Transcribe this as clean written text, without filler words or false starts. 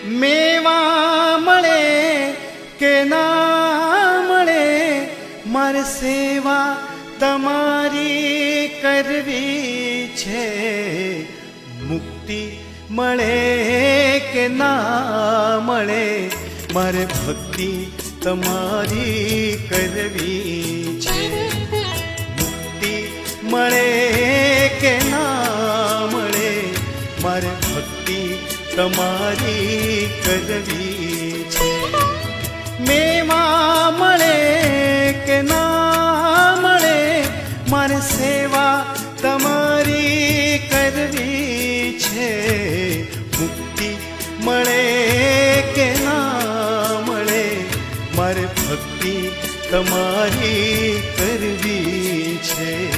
મેવા મળે કે ના મળે, મારે સેવા તમારી કરવી છે. મુક્તિ મળે કે ના મળે, મારે ભક્તિ તમારી કરવી છે. મુક્તિ મળે કે ના મળે, મારે ભક્તિ તમારી કરવી છે. મેવા મળે કે ના મળે, મારે સેવા તમારી કરવી છે. મુક્તિ મળે કે ના મળે, મારે ભક્તિ તમારી કરવી છે.